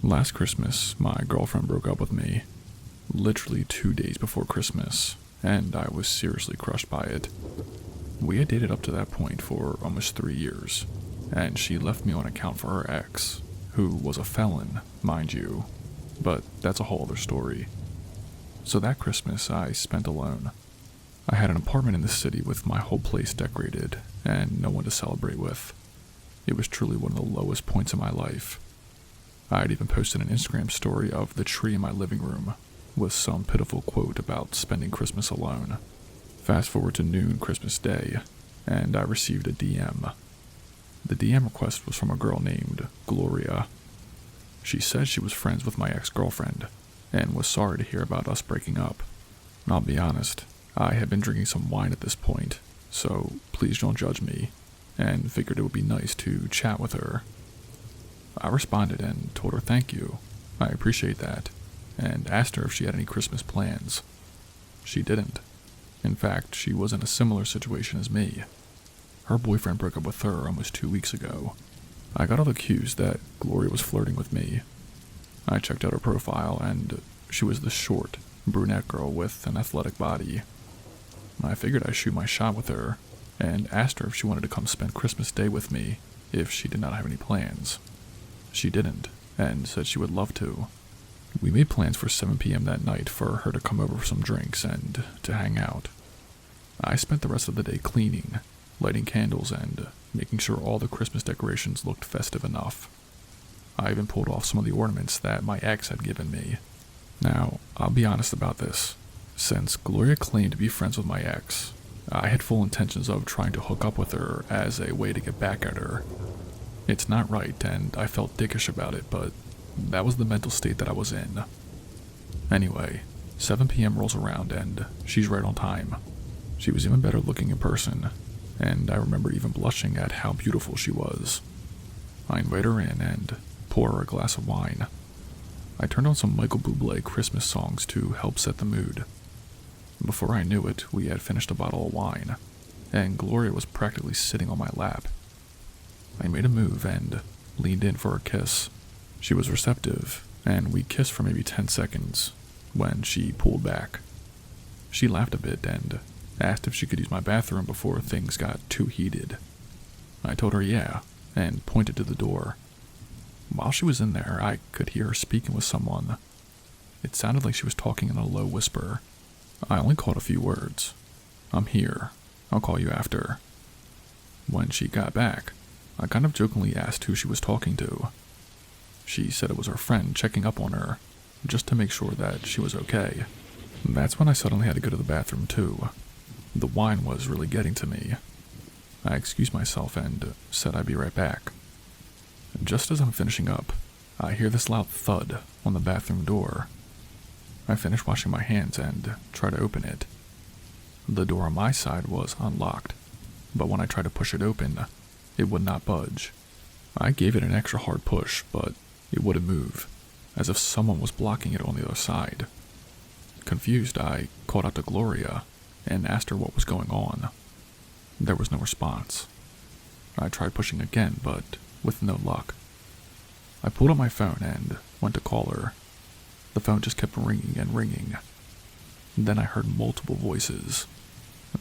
Last Christmas, my girlfriend broke up with me, literally 2 days before Christmas, and I was seriously crushed by it. We had dated up to that point for almost 3 years, and she left me on account for her ex, who was a felon, mind you, but that's a whole other story. So that Christmas I spent alone. I had an apartment in the city with my whole place decorated, and no one to celebrate with. It was truly one of the lowest points in my life. I had even posted an Instagram story of the tree in my living room, with some pitiful quote about spending Christmas alone. Fast forward to noon Christmas Day, and I received a DM. The DM request was from a girl named Gloria. She said she was friends with my ex-girlfriend, and was sorry to hear about us breaking up. I'll be honest, I had been drinking some wine at this point, so please don't judge me, and figured it would be nice to chat with her. I responded and told her thank you, I appreciate that, and asked her if she had any Christmas plans. She didn't. In fact, she was in a similar situation as me. Her boyfriend broke up with her almost 2 weeks ago. I got all accused that Gloria was flirting with me. I checked out her profile, and she was this short, brunette girl with an athletic body. I figured I'd shoot my shot with her, and asked her if she wanted to come spend Christmas Day with me if she did not have any plans. She didn't, and said she would love to. We made plans for 7 p.m. that night for her to come over for some drinks and to hang out. I spent the rest of the day cleaning, lighting candles, and making sure all the Christmas decorations looked festive enough. I even pulled off some of the ornaments that my ex had given me. Now, I'll be honest about this. Since Gloria claimed to be friends with my ex, I had full intentions of trying to hook up with her as a way to get back at her. It's not right, and I felt dickish about it, but that was the mental state that I was in. Anyway, 7 p.m. rolls around, and she's right on time. She was even better looking in person, and I remember even blushing at how beautiful she was. I invite her in and pour her a glass of wine. I turned on some Michael Bublé Christmas songs to help set the mood. Before I knew it, we had finished a bottle of wine, and Gloria was practically sitting on my lap. I made a move and leaned in for a kiss. She was receptive, and we kissed for maybe 10 seconds, when she pulled back. She laughed a bit and asked if she could use my bathroom before things got too heated. I told her yeah, and pointed to the door. While she was in there, I could hear her speaking with someone. It sounded like she was talking in a low whisper. I only caught a few words. "I'm here. I'll call you after." When she got back, I kind of jokingly asked who she was talking to. She said it was her friend checking up on her, just to make sure that she was okay. That's when I suddenly had to go to the bathroom too. The wine was really getting to me. I excused myself and said I'd be right back. Just as I'm finishing up, I hear this loud thud on the bathroom door. I finish washing my hands and try to open it. The door on my side was unlocked, but when I tried to push it open, it would not budge. I gave it an extra hard push, but it wouldn't move, as if someone was blocking it on the other side. Confused, I called out to Gloria and asked her what was going on. There was no response. I tried pushing again, but with no luck. I pulled out my phone and went to call her. The phone just kept ringing and ringing. Then I heard multiple voices.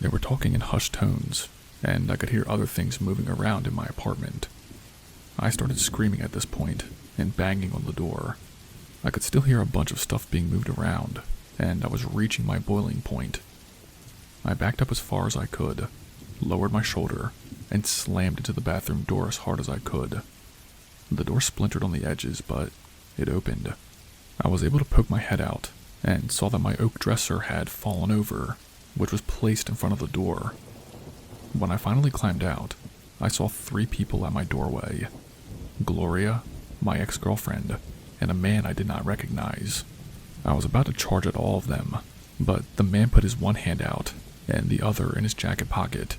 They were talking in hushed tones, and I could hear other things moving around in my apartment. I started screaming at this point and banging on the door. I could still hear a bunch of stuff being moved around, and I was reaching my boiling point. I backed up as far as I could, lowered my shoulder, and slammed into the bathroom door as hard as I could. The door splintered on the edges, but it opened. I was able to poke my head out and saw that my oak dresser had fallen over, which was placed in front of the door. When I finally climbed out, I saw 3 people at my doorway. Gloria, my ex-girlfriend, and a man I did not recognize. I was about to charge at all of them, but the man put his one hand out and the other in his jacket pocket.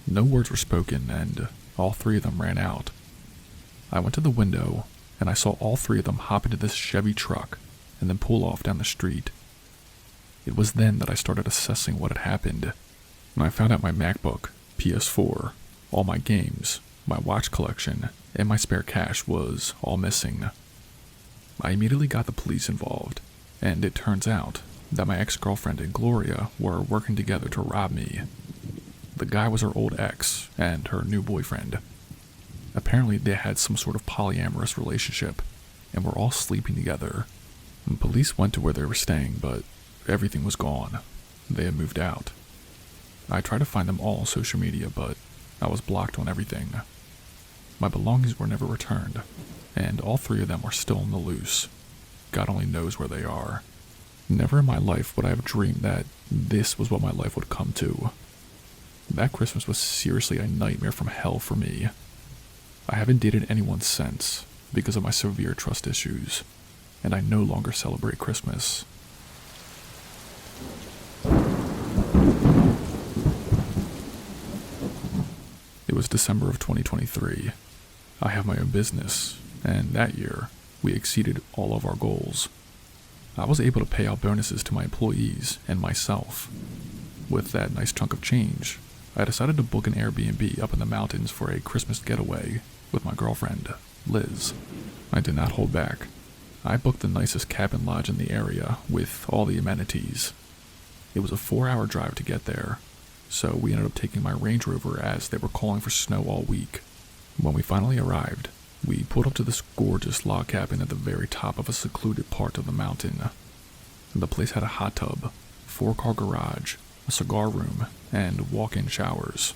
No words were spoken, and all 3 of them ran out. I went to the window, and I saw all 3 of them hop into this Chevy truck and then pull off down the street. It was then that I started assessing what had happened. I found out my MacBook, PS4, all my games, my watch collection, and my spare cash was all missing. I immediately got the police involved, and it turns out that my ex-girlfriend and Gloria were working together to rob me. The guy was her old ex and her new boyfriend. Apparently they had some sort of polyamorous relationship and were all sleeping together. The police went to where they were staying, but everything was gone. They had moved out. I tried to find them all on social media, but I was blocked on everything. My belongings were never returned, and all three of them are still on the loose. God only knows where they are. Never in my life would I have dreamed that this was what my life would come to. That Christmas was seriously a nightmare from hell for me. I haven't dated anyone since because of my severe trust issues, and I no longer celebrate Christmas. It was December of 2023. I have my own business, and that year, we exceeded all of our goals. I was able to pay out bonuses to my employees and myself. With that nice chunk of change, I decided to book an Airbnb up in the mountains for a Christmas getaway with my girlfriend, Liz. I did not hold back. I booked the nicest cabin lodge in the area with all the amenities. It was a 4-hour drive to get there, so we ended up taking my Range Rover as they were calling for snow all week. When we finally arrived, we pulled up to this gorgeous log cabin at the very top of a secluded part of the mountain. The place had a hot tub, 4-car garage, a cigar room, and walk-in showers.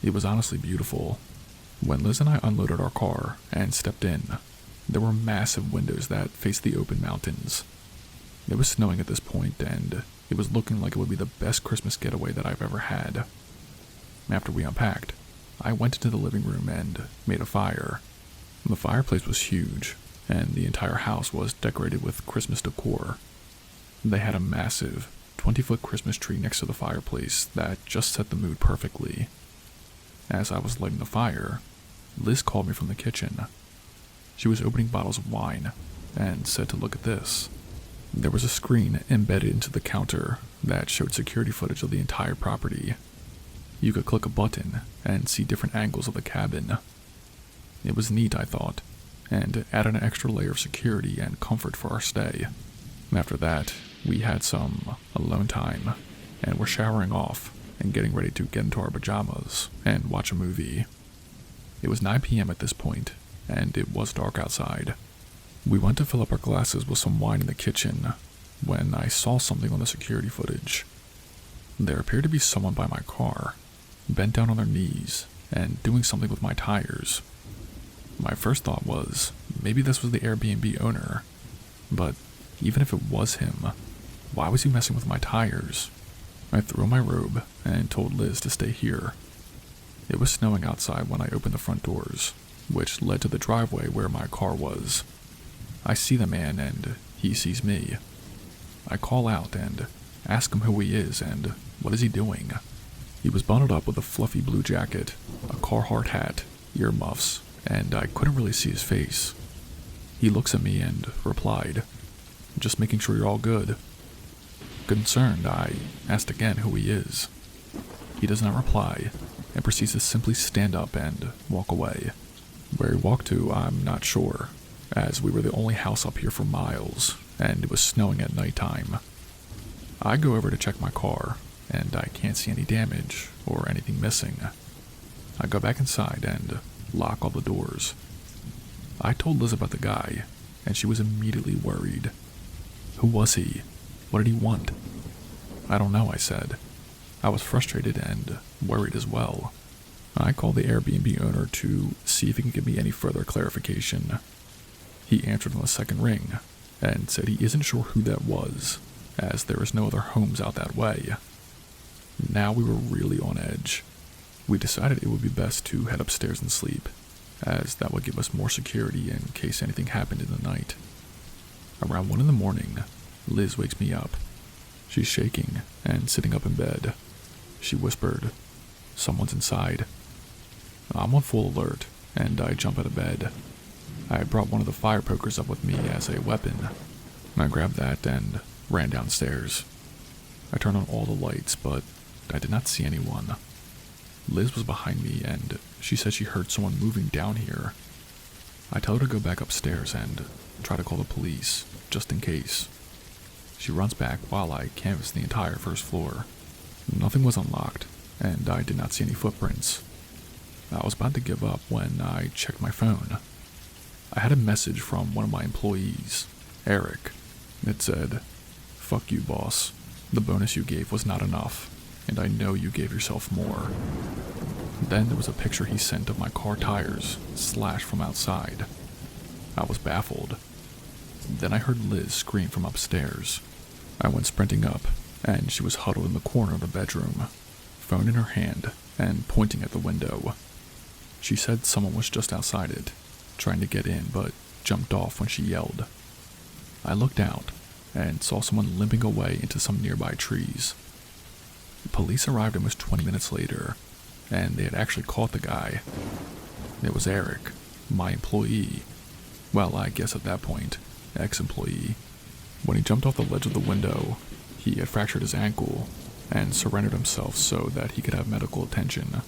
It was honestly beautiful. When Liz and I unloaded our car and stepped in, there were massive windows that faced the open mountains. It was snowing at this point, and it was looking like it would be the best Christmas getaway that I've ever had. After we unpacked, I went into the living room and made a fire. The fireplace was huge, and the entire house was decorated with Christmas decor. They had a massive 20-foot Christmas tree next to the fireplace that just set the mood perfectly. As I was lighting the fire, Liz called me from the kitchen. She was opening bottles of wine and said to look at this. There was a screen embedded into the counter that showed security footage of the entire property. You could click a button and see different angles of the cabin. It was neat, I thought, and added an extra layer of security and comfort for our stay. After that, we had some alone time, and were showering off and getting ready to get into our pajamas and watch a movie. It was 9 p.m. at this point, and it was dark outside. We went to fill up our glasses with some wine in the kitchen when I saw something on the security footage. There appeared to be someone by my car, bent down on their knees and doing something with my tires. My first thought was, maybe this was the Airbnb owner, but even if it was him, why was he messing with my tires? I threw on my robe and told Liz to stay here. It was snowing outside when I opened the front doors, which led to the driveway where my car was. I see the man and he sees me. I call out and ask him who he is and what is he doing. He was bundled up with a fluffy blue jacket, a Carhartt hat, earmuffs, and I couldn't really see his face. He looks at me and replied, "Just making sure you're all good." Concerned, I asked again who he is. He does not reply and proceeds to simply stand up and walk away. Where he walked to, I'm not sure, as we were the only house up here for miles, and it was snowing at nighttime. I go over to check my car, and I can't see any damage or anything missing. I go back inside and lock all the doors. I told Liz about the guy, and she was immediately worried. Who was he? What did he want? I don't know, I said. I was frustrated and worried as well. I called the Airbnb owner to see if he can give me any further clarification. He answered on the second ring and said he isn't sure who that was, as there is no other homes out that way. Now we were really on edge. We decided it would be best to head upstairs and sleep, as that would give us more security in case anything happened in the night. Around 1 a.m, Liz wakes me up. She's shaking and sitting up in bed. She whispered, "Someone's inside." I'm on full alert, and I jump out of bed. I had brought one of the fire pokers up with me as a weapon. I grabbed that and ran downstairs. I turned on all the lights, but I did not see anyone. Liz was behind me, and she said she heard someone moving down here. I tell her to go back upstairs and try to call the police, just in case. She runs back while I canvass the entire first floor. Nothing was unlocked, and I did not see any footprints. I was about to give up when I checked my phone. I had a message from one of my employees, Eric. It said, "Fuck you, boss. The bonus you gave was not enough, and I know you gave yourself more." Then there was a picture he sent of my car tires, slashed from outside. I was baffled. Then I heard Liz scream from upstairs. I went sprinting up, and she was huddled in the corner of the bedroom, phone in her hand, and pointing at the window. She said someone was just outside it, trying to get in, but jumped off when she yelled. I looked out, and saw someone limping away into some nearby trees. Police arrived almost 20 minutes later, and they had actually caught the guy. It was Eric, my employee. Well, I guess at that point, ex-employee. When he jumped off the ledge of the window, he had fractured his ankle and surrendered himself so that he could have medical attention.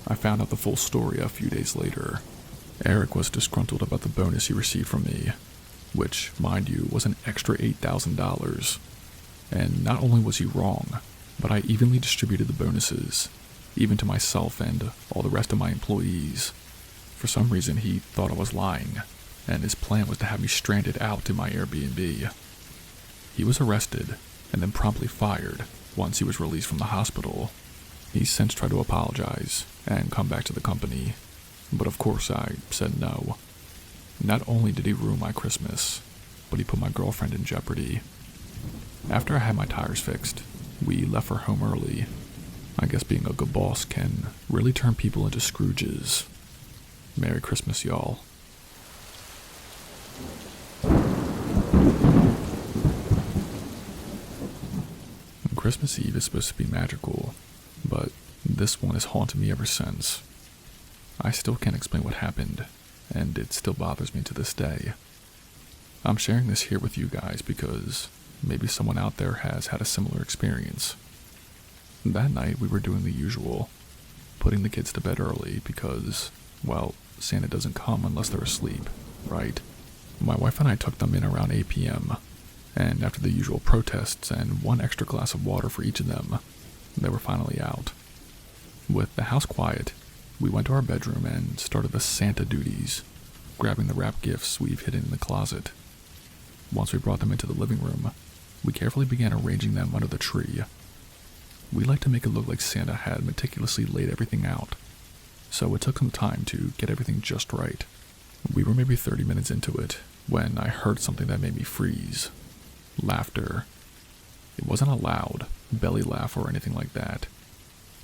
I found out the full story a few days later. Eric was disgruntled about the bonus he received from me, which, mind you, was an extra $8,000. And not only was he wrong, but I evenly distributed the bonuses, even to myself and all the rest of my employees. For some reason, he thought I was lying, and his plan was to have me stranded out in my Airbnb. He was arrested, and then promptly fired once he was released from the hospital. He's since tried to apologize and come back to the company, but of course I said no. Not only did he ruin my Christmas, but he put my girlfriend in jeopardy. After I had my tires fixed, we left for home early. I guess being a good boss can really turn people into Scrooges. Merry Christmas, y'all. Christmas Eve is supposed to be magical, but this one has haunted me ever since. I still can't explain what happened, and it still bothers me to this day. I'm sharing this here with you guys because maybe someone out there has had a similar experience. That night we were doing the usual, putting the kids to bed early because, well, Santa doesn't come unless they're asleep, right? My wife and I took them in around 8 p.m., and after the usual protests and one extra glass of water for each of them, they were finally out. With the house quiet, we went to our bedroom and started the Santa duties, grabbing the wrapped gifts we've hidden in the closet. Once we brought them into the living room, we carefully began arranging them under the tree. We like to make it look like Santa had meticulously laid everything out, so it took some time to get everything just right. We were maybe 30 minutes into it when I heard something that made me freeze. Laughter. It wasn't a loud, belly laugh or anything like that.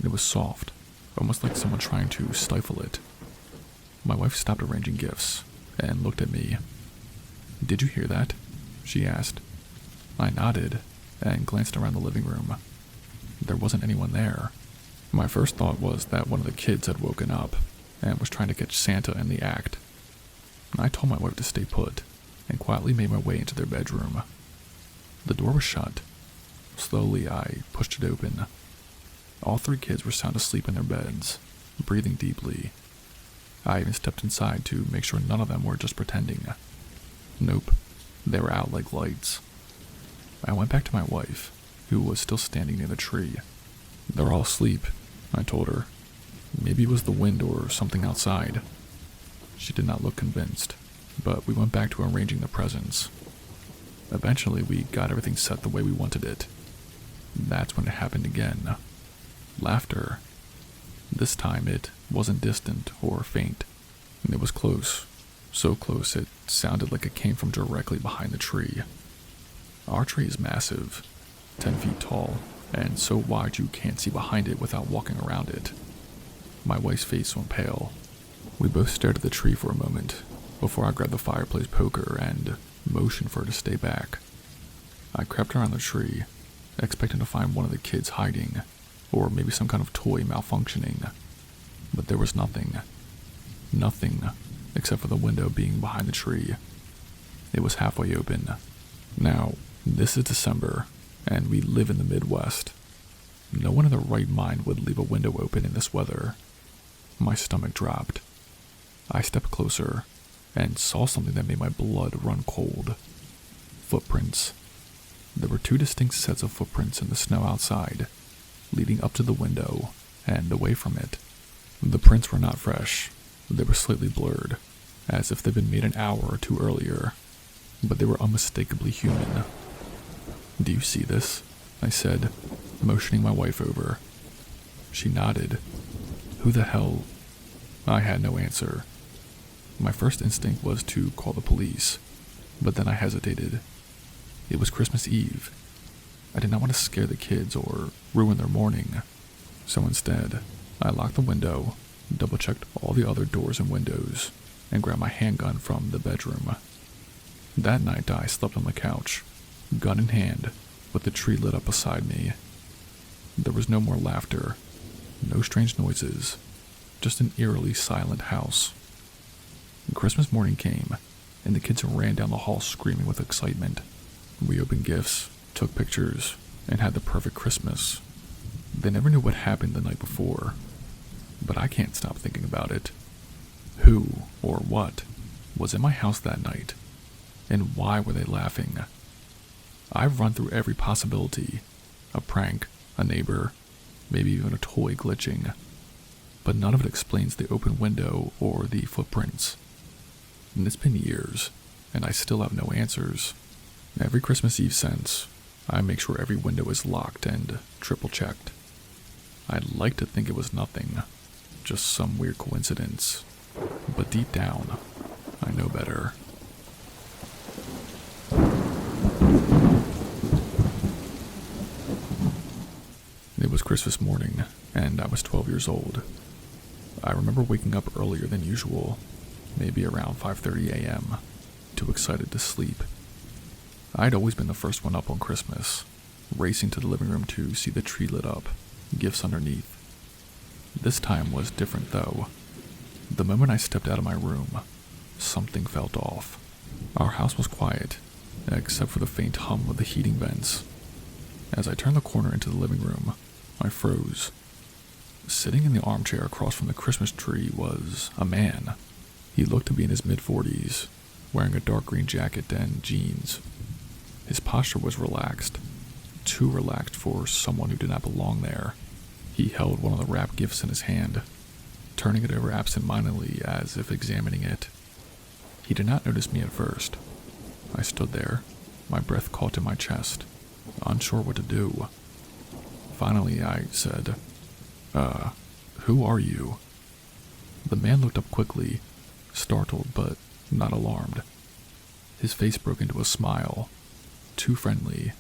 It was soft, almost like someone trying to stifle it. My wife stopped arranging gifts and looked at me. "Did you hear that?" she asked. I nodded and glanced around the living room. There wasn't anyone there. My first thought was that one of the kids had woken up and was trying to catch Santa in the act. I told my wife to stay put and quietly made my way into their bedroom. The door was shut. Slowly, I pushed it open. All 3 kids were sound asleep in their beds, breathing deeply. I even stepped inside to make sure none of them were just pretending. Nope, they were out like lights. I went back to my wife, who was still standing near the tree. "They're all asleep," I told her. "Maybe it was the wind or something outside." She did not look convinced, but we went back to arranging the presents. Eventually, we got everything set the way we wanted it. That's when it happened again. Laughter. This time, it wasn't distant or faint. It was close. So close it sounded like it came from directly behind the tree. Our tree is massive, 10 feet tall, and so wide you can't see behind it without walking around it. My wife's face went pale. We both stared at the tree for a moment before I grabbed the fireplace poker and motioned for her to stay back. I crept around the tree, expecting to find one of the kids hiding, or maybe some kind of toy malfunctioning. But there was nothing. Nothing, except for the window being behind the tree. It was halfway open. Now, this is December, and we live in the Midwest. No one in their right mind would leave a window open in this weather. My stomach dropped. I stepped closer, and saw something that made my blood run cold. Footprints. There were 2 distinct sets of footprints in the snow outside, leading up to the window and away from it. The prints were not fresh. They were slightly blurred, as if they'd been made an hour or 2 earlier, but they were unmistakably human. "Do you see this?" I said, motioning my wife over. She nodded. "Who the hell?" I had no answer. My first instinct was to call the police, but then I hesitated. It was Christmas Eve. I did not want to scare the kids or ruin their morning, so instead, I locked the window, double-checked all the other doors and windows, and grabbed my handgun from the bedroom. That night, I slept on the couch, gun in hand, with the tree lit up beside me. There was no more laughter, no strange noises, just an eerily silent house. Christmas morning came, and the kids ran down the hall screaming with excitement. We opened gifts, took pictures, and had the perfect Christmas. They never knew what happened the night before, but I can't stop thinking about it. Who, or what, was in my house that night, and why were they laughing? I've run through every possibility, a prank, a neighbor, maybe even a toy glitching, but none of it explains the open window or the footprints. And it's been years, and I still have no answers. Every Christmas Eve since, I make sure every window is locked and triple-checked. I'd like to think it was nothing, just some weird coincidence, but deep down, I know better. It was Christmas morning, and I was 12 years old. I remember waking up earlier than usual, maybe around 5:30 a.m., too excited to sleep. I'd always been the first one up on Christmas, racing to the living room to see the tree lit up, gifts underneath. This time was different though. The moment I stepped out of my room, something felt off. Our house was quiet, except for the faint hum of the heating vents. As I turned the corner into the living room, I froze. Sitting in the armchair across from the Christmas tree was a man. He looked to be in his mid-40s, wearing a dark green jacket and jeans. His posture was relaxed, too relaxed for someone who did not belong there. He held one of the wrapped gifts in his hand, turning it over absent-mindedly as if examining it. He did not notice me at first. I stood there, my breath caught in my chest, unsure what to do. Finally, I said, who are you?" The man looked up quickly, startled but not alarmed. His face broke into a smile, too friendly,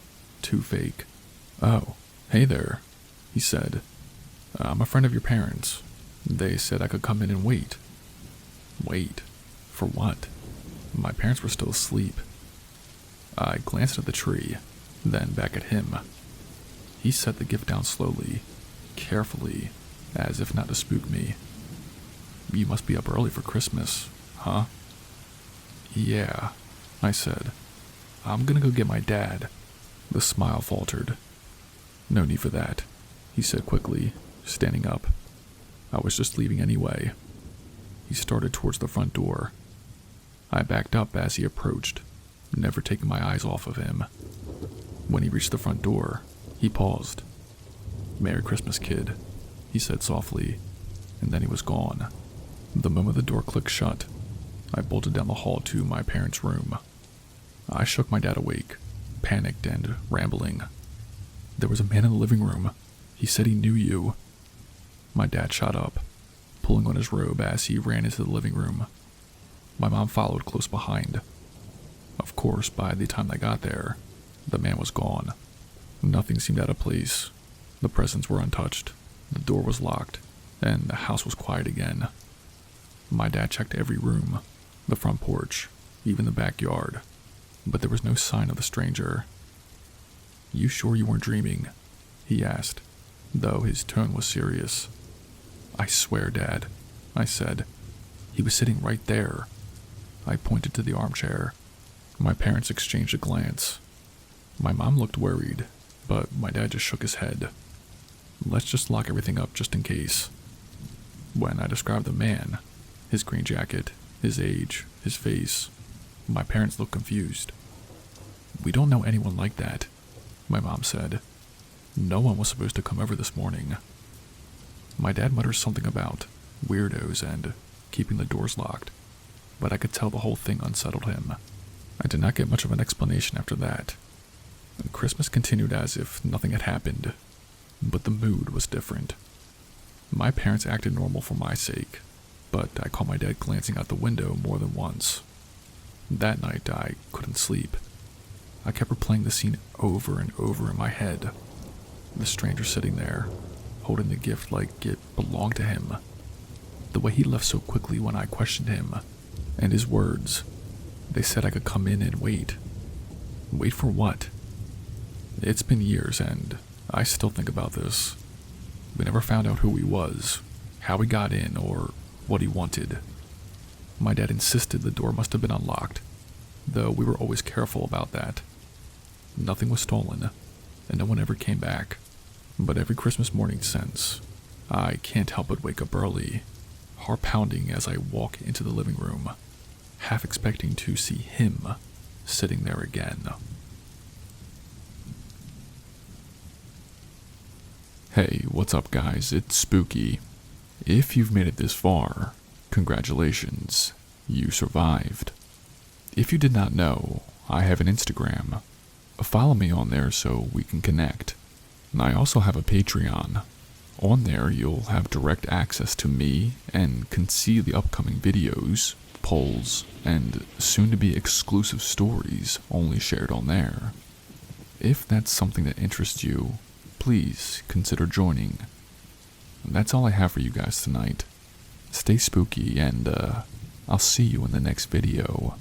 too fake. "Oh, hey there," he said. "I'm a friend of your parents. They said I could come in and wait." "Wait? For what?" My parents were still asleep. I glanced at the tree, then back at him. He set the gift down slowly, carefully, as if not to spook me. "You must be up early for Christmas, huh?" "Yeah," I said. "I'm gonna go get my dad." The smile faltered. "No need for that," he said quickly, standing up. "I was just leaving anyway." He started towards the front door. I backed up as he approached, never taking my eyes off of him. When he reached the front door, he paused. "Merry Christmas, kid," he said softly, and then he was gone. The moment the door clicked shut, I bolted down the hall to my parents' room. I shook my dad awake, panicked and rambling. "There was a man in the living room. He said he knew you." My dad shot up, pulling on his robe as he ran into the living room. My mom followed close behind. Of course, by the time they got there, the man was gone. Nothing seemed out of place. The presents were untouched, the door was locked, and the house was quiet again. My dad checked every room, the front porch, even the backyard, but there was no sign of the stranger. "You sure you weren't dreaming?" he asked, though his tone was serious. "I swear, Dad," I said. "He was sitting right there." I pointed to the armchair. My parents exchanged a glance. My mom looked worried, but my dad just shook his head. "Let's just lock everything up just in case." When I described the man, his green jacket, His age, his face. My parents looked confused. "We don't know anyone like that," my mom said. "No one was supposed to come over this morning." My dad mutters something about weirdos and keeping the doors locked, but I could tell the whole thing unsettled him. I did not get much of an explanation after that. Christmas continued as if nothing had happened, but the mood was different. My parents acted normal for my sake, but I caught my dad glancing out the window more than once. That night, I couldn't sleep. I kept replaying the scene over and over in my head. The stranger sitting there, holding the gift like it belonged to him. The way he left so quickly when I questioned him, and his words. They said I could come in and wait. Wait for what? It's been years, and I still think about this. We never found out who he was, how he got in, or what he wanted. My dad insisted the door must have been unlocked, though we were always careful about that. Nothing was stolen, and no one ever came back. But every Christmas morning since, I can't help but wake up early, heart pounding as I walk into the living room, half expecting to see him sitting there again. Hey, what's up guys? It's Spooky. If you've made it this far, congratulations, you survived. If you did not know, I have an Instagram. Follow me on there so we can connect. I also have a Patreon. On there you'll have direct access to me and can see the upcoming videos, polls, and soon-to-be exclusive stories only shared on there. If that's something that interests you, please consider joining. That's all I have for you guys tonight. Stay spooky and I'll see you in the next video.